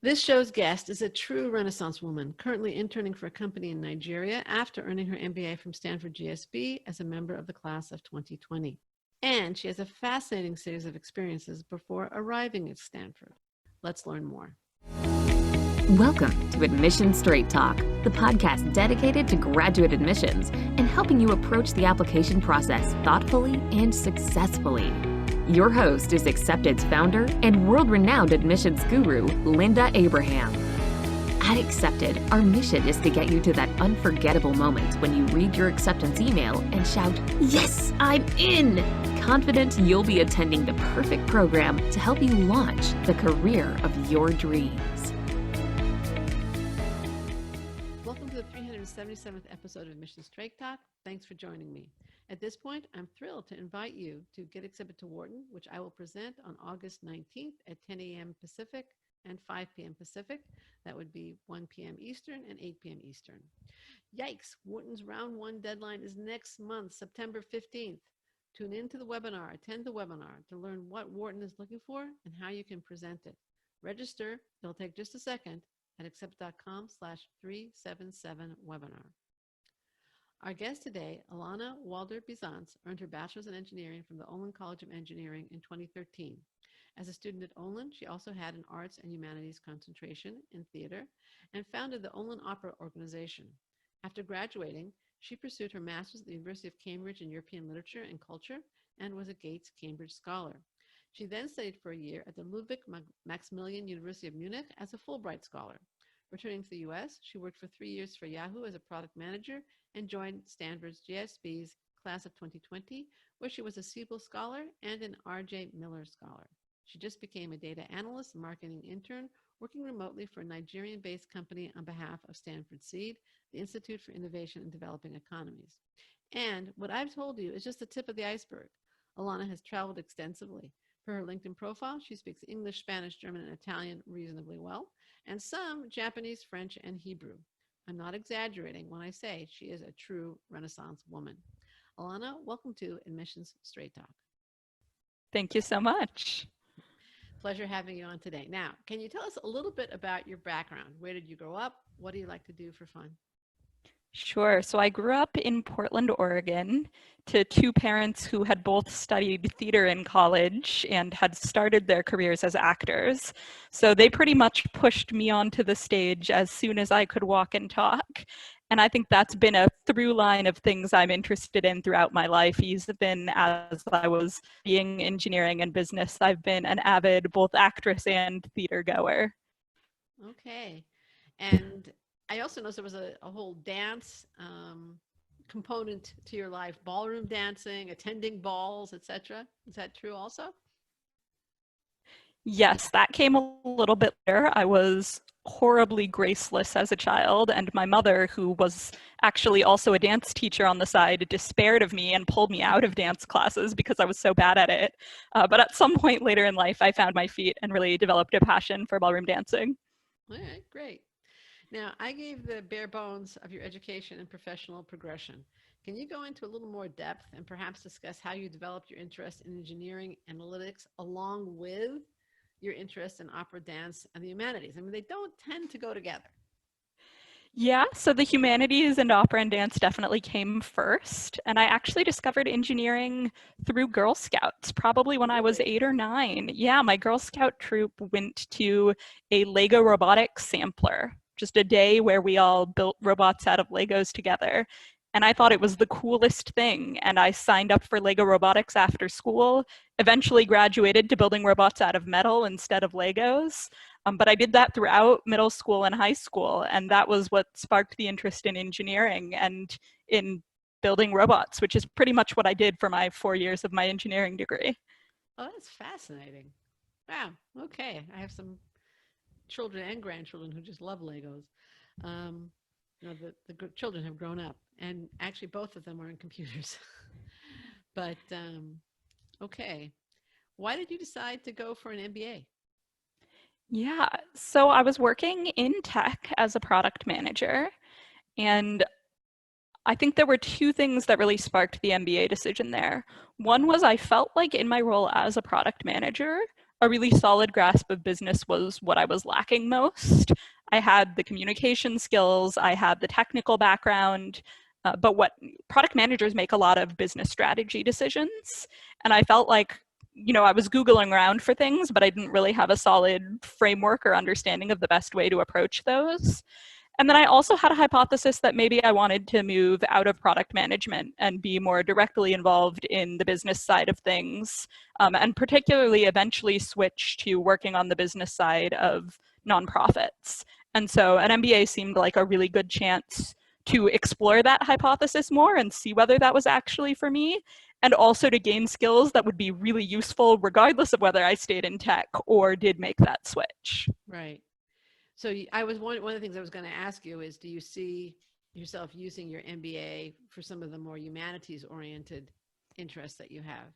This show's guest is a true Renaissance woman, currently interning for a company in Nigeria after earning her MBA from Stanford GSB as a member of the class of 2020. And she has a fascinating series of experiences before arriving at Stanford. Let's learn more. Welcome to Admission Straight Talk, the podcast dedicated to graduate admissions and helping you approach the application process thoughtfully and successfully. Your host is Accepted's founder and world-renowned admissions guru, Linda Abraham. At Accepted, our mission is to get you to that unforgettable moment when you read your acceptance email and shout, "Yes, I'm in!" Confident you'll be attending the perfect program to help you launch the career of your dreams. Welcome to the 377th episode of Admission Straight Talk. Thanks for joining me. At this point, I'm thrilled to invite you to Get Accepted to Wharton, which I will present on August 19th at 10 a.m. Pacific and 5 p.m. Pacific. That would be 1 p.m. Eastern and 8 p.m. Eastern. Yikes, Wharton's round one deadline is next month, September 15th. Tune in to the webinar, attend the webinar to learn what Wharton is looking for and how you can present it. Register, it'll take just a second, at accept.com/377webinar. Our guest today, Ilana Walder-Biesanz, earned her bachelor's in engineering from the Olin College of Engineering in 2013. As a student at Olin, she also had an arts and humanities concentration in theater and founded the Olin Opera Organization. After graduating, she pursued her master's at the University of Cambridge in European Literature and Culture and was a Gates Cambridge Scholar. She then studied for a year at the Ludwig Maximilian University of Munich as a Fulbright Scholar. Returning to the US, she worked for 3 years for Yahoo as a product manager and joined Stanford's GSB's class of 2020, where she was a Siebel Scholar and an R.J. Miller Scholar. She just became a data analyst and marketing intern, working remotely for a Nigerian-based company on behalf of Stanford Seed, the Institute for Innovation in Developing Economies. And what I've told you is just the tip of the iceberg. Ilana has traveled extensively. Per her LinkedIn profile, she speaks English, Spanish, German, and Italian reasonably well, and some Japanese, French, and Hebrew. I'm not exaggerating when I say she is a true Renaissance woman. Ilana, welcome to Admissions Straight Talk. Thank you so much. Pleasure having you on today. Now, can you tell us a little bit about your background? Where did you grow up? What do you like to do for fun? Sure. So I grew up in Portland, Oregon, to two parents who had both studied theater in college and had started their careers as actors. So they pretty much pushed me onto the stage as soon as I could walk and talk. And I think that's been a through line of things I'm interested in throughout my life. Even as I was studying engineering and business, I've been an avid both actress and theater goer. Okay. And I also know there was a whole dance component to your life, ballroom dancing, attending balls, etc. Is that true also? Yes, that came a little bit later. I was horribly graceless as a child, and my mother, who was actually also a dance teacher on the side, despaired of me and pulled me out of dance classes because I was so bad at it. But at some point later in life, I found my feet and really developed a passion for ballroom dancing. All right, great. Now, I gave the bare bones of your education and professional progression. Can you go into a little more depth and perhaps discuss how you developed your interest in engineering analytics along with your interest in opera, dance, and the humanities? I mean, they don't tend to go together. Yeah, so the humanities and opera and dance definitely came first. And I actually discovered engineering through Girl Scouts, probably when I was 8 or 9. Yeah, my Girl Scout troop went to a Lego robotics sampler, just a day where we all built robots out of Legos together. And I thought it was the coolest thing. And I signed up for Lego robotics after school, eventually graduated to building robots out of metal instead of Legos. But I did that throughout middle school and high school. And that was what sparked the interest in engineering and in building robots, which is pretty much what I did for my 4 years of my engineering degree. Oh, that's fascinating. Wow. Okay. I have some children and grandchildren who just love Legos. The children have grown up, and actually both of them are in computers. But okay, why did you decide to go for an MBA? Yeah, so I was working in tech as a product manager, and I think there were two things that really sparked the MBA decision there. One was I felt like in my role as a product manager, a really solid grasp of business was what I was lacking most. I had the communication skills, I had the technical background, but what product managers make a lot of business strategy decisions. And I felt like, I was Googling around for things, but I didn't really have a solid framework or understanding of the best way to approach those. And then I also had a hypothesis that maybe I wanted to move out of product management and be more directly involved in the business side of things, and particularly eventually switch to working on the business side of nonprofits. And so an MBA seemed like a really good chance to explore that hypothesis more and see whether that was actually for me, and also to gain skills that would be really useful regardless of whether I stayed in tech or did make that switch. Right. So I was one of the things I was going to ask you is, do you see yourself using your MBA for some of the more humanities oriented interests that you have?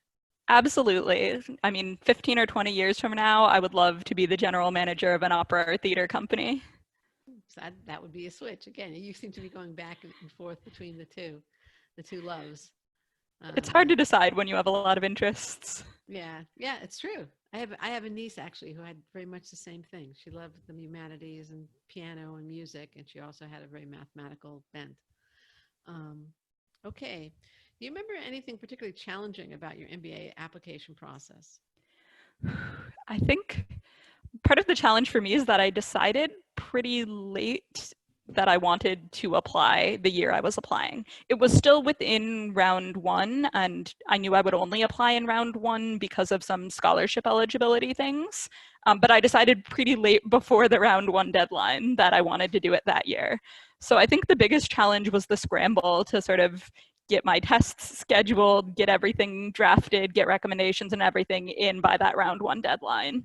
Absolutely. I mean, 15 or 20 years from now, I would love to be the general manager of an opera or theater company. So that would be a switch. Again, you seem to be going back and forth between the two loves. It's hard to decide when you have a lot of interests. Yeah, it's true. I have a niece actually who had very much the same thing. She loved the humanities and piano and music, and she also had a very mathematical bent. Okay. Do you remember anything particularly challenging about your MBA application process? I think part of the challenge for me is that I decided pretty late that I wanted to apply the year I was applying. It was still within round one, and I knew I would only apply in round one because of some scholarship eligibility things. But I decided pretty late before the round one deadline that I wanted to do it that year. So I think the biggest challenge was the scramble to sort of get my tests scheduled, get everything drafted, get recommendations and everything in by that round one deadline.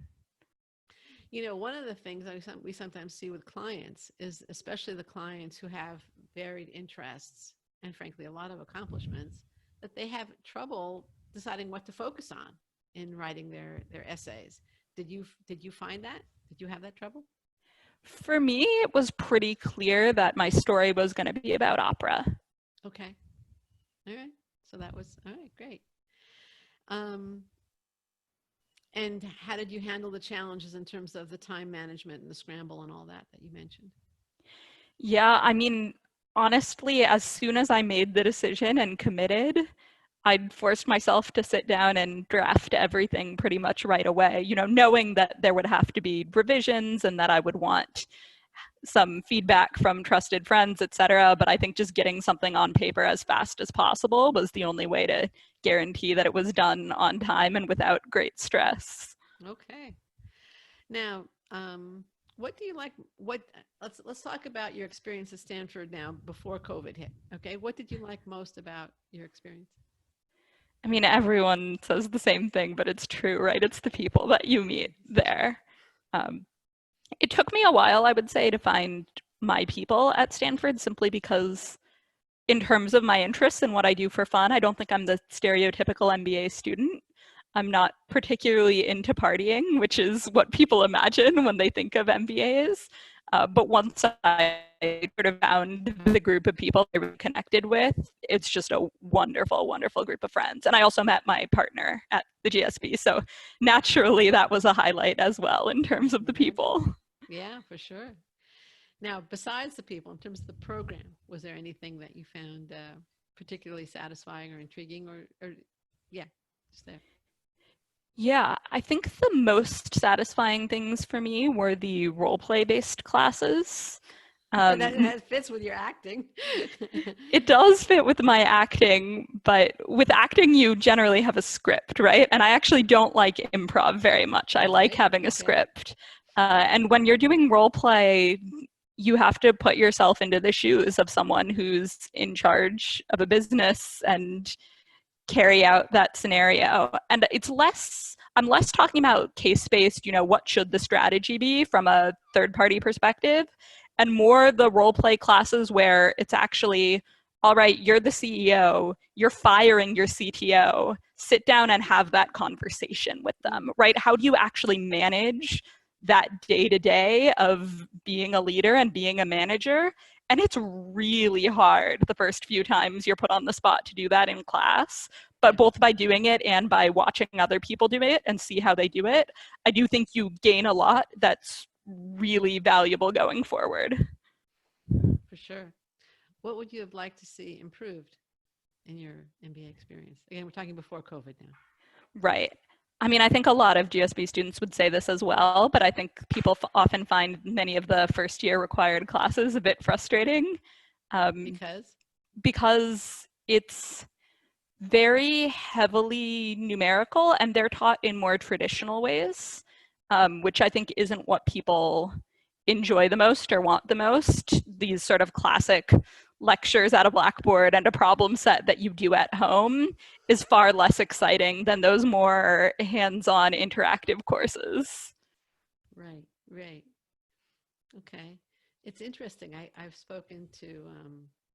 One of the things we sometimes see with clients is, especially the clients who have varied interests and frankly a lot of accomplishments, that they have trouble deciding what to focus on in writing their essays. Did you find that? Did you have that trouble? For me, it was pretty clear that my story was going to be about opera. Okay. All right. So that was all right. Great. And how did you handle the challenges in terms of the time management and the scramble and all that you mentioned? Yeah, I mean, honestly, as soon as I made the decision and committed, I'd forced myself to sit down and draft everything pretty much right away, knowing that there would have to be revisions and that I would want some feedback from trusted friends, etc. But I think just getting something on paper as fast as possible was the only way to guarantee that it was done on time and without great stress. Okay. Now, what do you like? Let's talk about your experience at Stanford now before COVID hit. Okay. What did you like most about your experience? I mean, everyone says the same thing, but it's true, right? It's the people that you meet there. It took me a while, I would say, to find my people at Stanford, simply because in terms of my interests and what I do for fun, I don't think I'm the stereotypical MBA student. I'm not particularly into partying, which is what people imagine when they think of MBAs. But once I sort of found the group of people I really connected with, it's just a wonderful, wonderful group of friends. And I also met my partner at the GSB. So naturally, that was a highlight as well in terms of the people. Yeah, for sure. Now, besides the people, in terms of the program, was there anything that you found particularly satisfying or intriguing or yeah, just there? Yeah, I think the most satisfying things for me were the role play based classes. That fits with your acting. It does fit with my acting, but with acting, you generally have a script, right? And I actually don't like improv very much. I like having a script. And when you're doing role play, you have to put yourself into the shoes of someone who's in charge of a business and carry out that scenario. And I'm less talking about case-based, what should the strategy be from a third-party perspective, and more the role play classes where it's actually, all right, you're the CEO, you're firing your CTO, sit down and have that conversation with them, right? How do you actually manage that day-to-day of being a leader and being a manager? And it's really hard the first few times you're put on the spot to do that in class. but both by doing it and by watching other people do it and see how they do it, I do think you gain a lot that's really valuable going forward. For sure. What would you have liked to see improved in your MBA experience? Again, we're talking before COVID now. Right. I mean, I think a lot of GSB students would say this as well, but I think people often find many of the first year required classes a bit frustrating. Because it's very heavily numerical and they're taught in more traditional ways, which I think isn't what people enjoy the most or want the most. These sort of classic lectures at a blackboard and a problem set that you do at home is far less exciting than those more hands-on interactive courses. Right, right. Okay. It's interesting. I've spoken to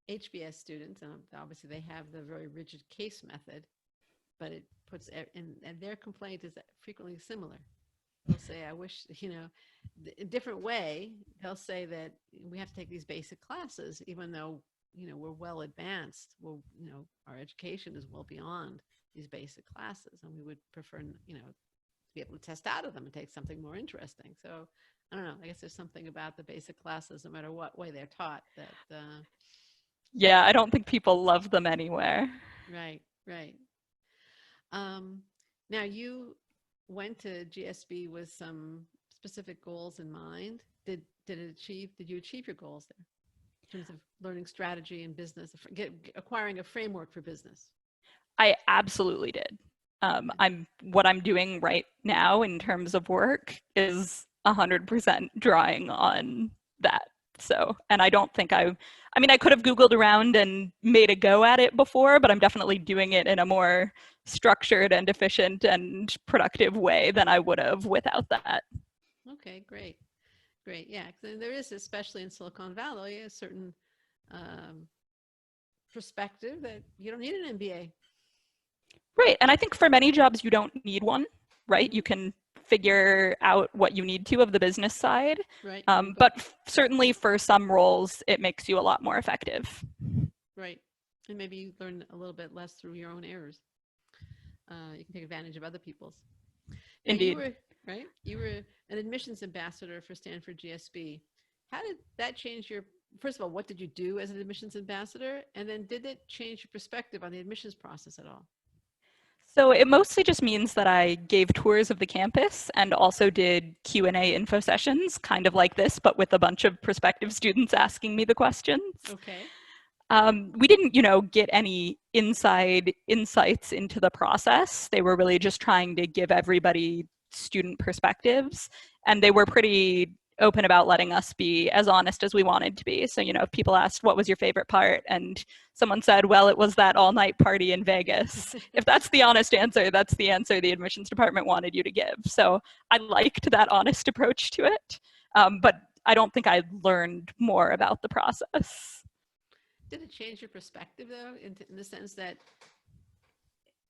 HBS students, and obviously they have the very rigid case method, but it puts, and their complaint is frequently similar. They'll say, I wish, a different way, they'll say that we have to take these basic classes, even though, we're well advanced. Well, our education is well beyond these basic classes, and we would prefer, to be able to test out of them and take something more interesting. So I don't know, I guess there's something about the basic classes, no matter what way they're taught, that yeah, I don't think people love them anywhere. Right, right. Now you went to GSB with some specific goals in mind. Did you achieve your goals there in terms of learning strategy and business, acquiring a framework for business? I absolutely did. What I'm doing right now in terms of work is 100% drawing on that. So, and I don't think I could have Googled around and made a go at it before, but I'm definitely doing it in a more structured and efficient and productive way than I would have without that. Okay, great. Great. Yeah. There is, especially in Silicon Valley, a certain perspective that you don't need an MBA. Right. And I think for many jobs, you don't need one, right? You can figure out what you need to of the business side. Right. But certainly for some roles, it makes you a lot more effective. Right. And maybe you learn a little bit less through your own errors. You can take advantage of other people's. Indeed. You were an admissions ambassador for Stanford GSB. How did that change first of all, what did you do as an admissions ambassador? And then did it change your perspective on the admissions process at all? So it mostly just means that I gave tours of the campus and also did Q&A info sessions, kind of like this, but with a bunch of prospective students asking me the questions. Okay. We didn't, get any inside insights into the process. They were really just trying to give everybody student perspectives, and they were pretty open about letting us be as honest as we wanted to be. So, if people asked, what was your favorite part? And someone said, well, it was that all-night party in Vegas. If that's the honest answer, that's the answer the admissions department wanted you to give. So I liked that honest approach to it. But I don't think I learned more about the process. Did it change your perspective, though, in the sense that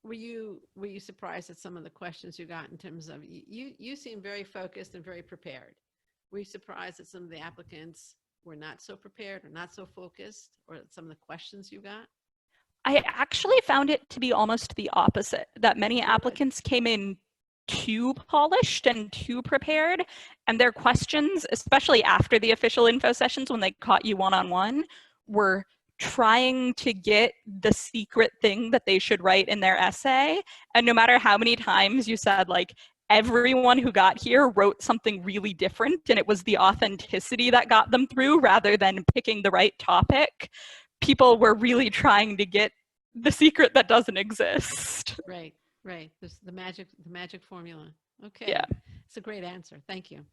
were you surprised at some of the questions you got in terms of, you seem very focused and very prepared. Were you surprised that some of the applicants were not so prepared or not so focused, or some of the questions you got? I actually found it to be almost the opposite, that many applicants came in too polished and too prepared, and their questions, especially after the official info sessions when they caught you one-on-one, were trying to get the secret thing that they should write in their essay. And no matter how many times you said, everyone who got here wrote something really different, and it was the authenticity that got them through rather than picking the right topic, people were really trying to get the secret that doesn't exist. Right. There's the magic formula. Okay. Yeah. It's a great answer. Thank you.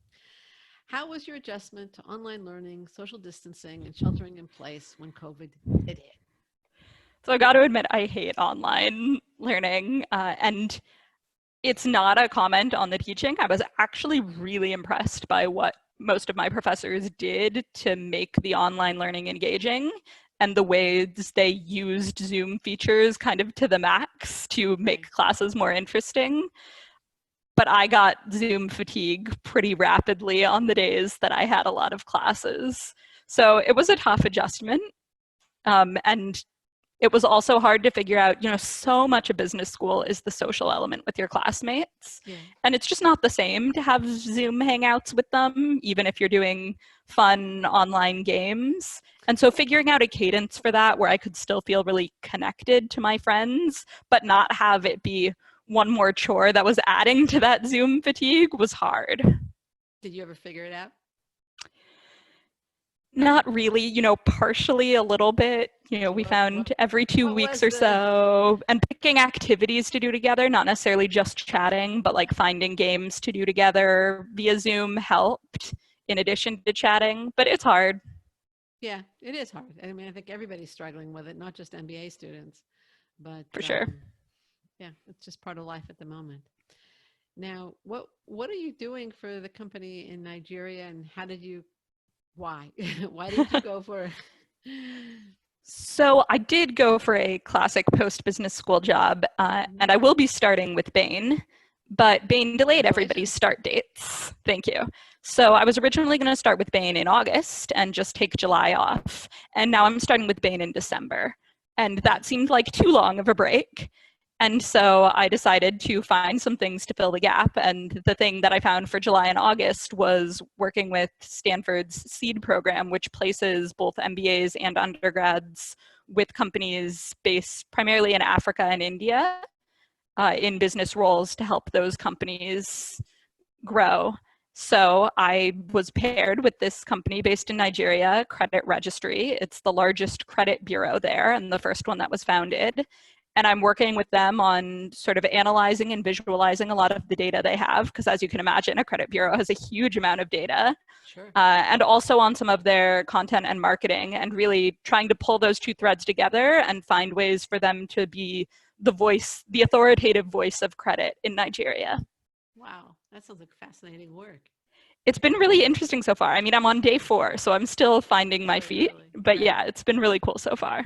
How was your adjustment to online learning, social distancing, and sheltering in place when COVID hit? So I got to admit, I hate online learning, and it's not a comment on the teaching. I was actually really impressed by what most of my professors did to make the online learning engaging, and the ways they used Zoom features kind of to the max to make classes more interesting. But I got Zoom fatigue pretty rapidly on the days that I had a lot of classes. So it was a tough adjustment. And it was also hard to figure out, so much of business school is the social element with your classmates. Yeah. And it's just not the same to have Zoom hangouts with them, even if you're doing fun online games. And so figuring out a cadence for that where I could still feel really connected to my friends, but not have it be one more chore that was adding to that Zoom fatigue was hard. Did you ever figure it out? Not really, partially a little bit. We found every 2 weeks or so, and picking activities to do together, not necessarily just chatting, but like finding games to do together via Zoom helped in addition to chatting, but it's hard. Yeah, it is hard. I mean, I think everybody's struggling with it, not just MBA students, but For sure. Yeah, it's just part of life at the moment. Now, what are you doing for the company in Nigeria, and why? Why did you go for So I did go for a classic post-business school job, and I will be starting with Bain, but Bain delayed everybody's start dates. Thank you. So I was originally going to start with Bain in August and just take July off, and now I'm starting with Bain in December. And that seemed like too long of a break. And so I decided to find some things to fill the gap. And the thing that I found for July and August was working with Stanford's SEED program, which places both MBAs and undergrads with companies based primarily in Africa and India in business roles to help those companies grow. So I was paired with this company based in Nigeria, Credit Registry. It's the largest credit bureau there and the first one that was founded. And I'm working with them on sort of analyzing and visualizing a lot of the data they have, because as you can imagine, a credit bureau has a huge amount of data. Sure. And also on some of their content and marketing, and really trying to pull those two threads together and find ways for them to be the authoritative voice of credit in Nigeria. Wow, that sounds like fascinating work. It's been really interesting so far. I mean, I'm on day 4, so I'm still finding my feet, but yeah, it's been really cool so far.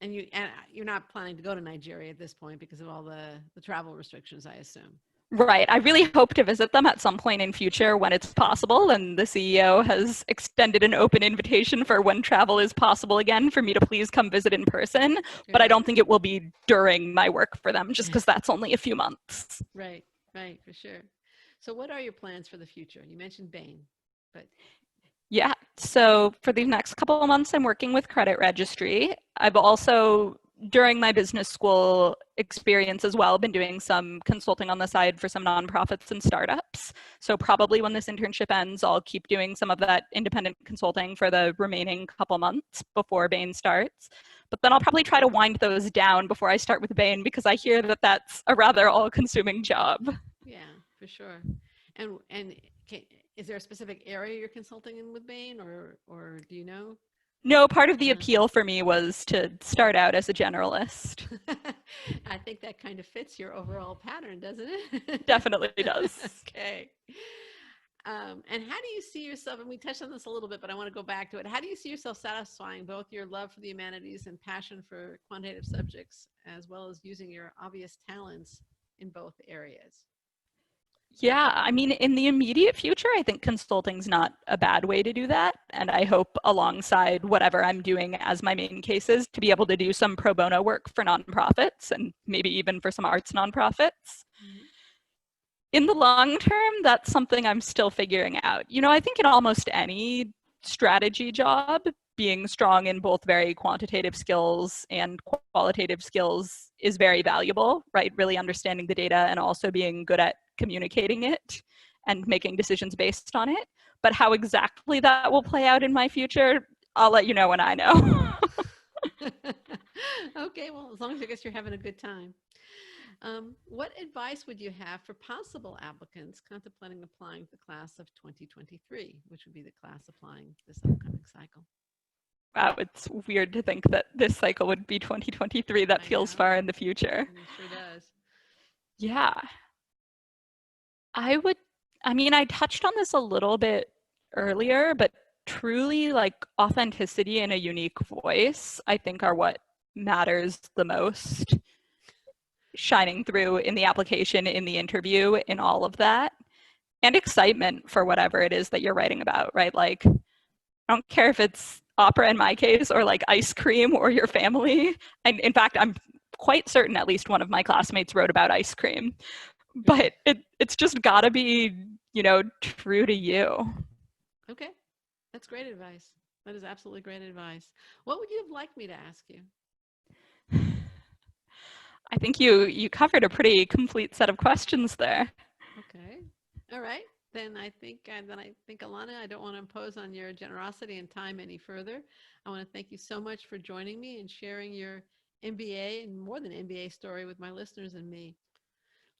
And you're not planning to go to Nigeria at this point because of all the travel restrictions, I assume. Right. I really hope to visit them at some point in future when it's possible. And the CEO has extended an open invitation for when travel is possible again for me to please come visit in person. Good. But I don't think it will be during my work for them, just because that's only a few months. Right, for sure. So what are your plans for the future? You mentioned Bain, but... Yeah, so for the next couple of months, I'm working with Credit Registry. I've also, during my business school experience as well, been doing some consulting on the side for some nonprofits and startups. So probably when this internship ends, I'll keep doing some of that independent consulting for the remaining couple months before Bain starts. But then I'll probably try to wind those down before I start with Bain, because I hear that that's a rather all-consuming job. Yeah, for sure. And is there a specific area you're consulting in with Bain, or do you know? No, part of the appeal for me was to start out as a generalist. I think that kind of fits your overall pattern, doesn't it? Definitely does. Okay. And how do you see yourself, and we touched on this a little bit, but I want to go back to it. How do you see yourself satisfying both your love for the humanities and passion for quantitative subjects, as well as using your obvious talents in both areas? Yeah, I mean, in the immediate future, I think consulting's not a bad way to do that. And I hope alongside whatever I'm doing as my main cases to be able to do some pro bono work for nonprofits and maybe even for some arts nonprofits. Mm-hmm. In the long term, that's something I'm still figuring out. I think in almost any strategy job, being strong in both very quantitative skills and qualitative skills is very valuable, right? Really understanding the data and also being good at communicating it and making decisions based on it. But how exactly that will play out in my future, I'll let you know when I know. Okay, well, as long as I guess you're having a good time. What advice would you have for possible applicants contemplating applying to the class of 2023, which would be the class applying this upcoming cycle? Wow, it's weird to think that this cycle would be 2023. That feels far in the future. It sure does. Yeah. I touched on this a little bit earlier, but truly like authenticity and a unique voice, I think, are what matters the most, shining through in the application, in the interview, in all of that, and excitement for whatever it is that you're writing about, right? Like, I don't care if it's opera in my case, or like ice cream or your family. And in fact, I'm quite certain at least one of my classmates wrote about ice cream. But it's just gotta be, true to you. Okay. That's great advice. That is absolutely great advice. What would you have liked me to ask you? I think you covered a pretty complete set of questions there. Okay. All right. Then I think, Ilana, I don't want to impose on your generosity and time any further. I want to thank you so much for joining me and sharing your MBA and more than MBA story with my listeners and me.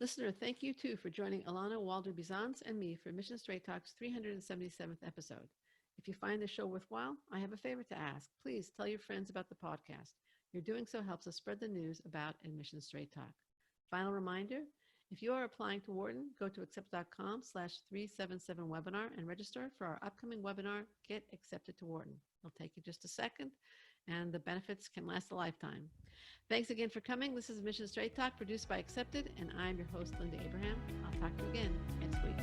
Listener, thank you too for joining Ilana Walder-Biesanz and me for Mission Straight Talk's 377th episode. If you find the show worthwhile, I have a favor to ask. Please tell your friends about the podcast. Your doing so helps us spread the news about Admission Straight Talk. Final reminder, if you are applying to Wharton, go to accept.com/377webinar and register for our upcoming webinar, Get Accepted to Wharton. It'll take you just a second, and the benefits can last a lifetime. Thanks again for coming. This is Mission Straight Talk, produced by Accepted, and I'm your host, Linda Abraham. I'll talk to you again next week.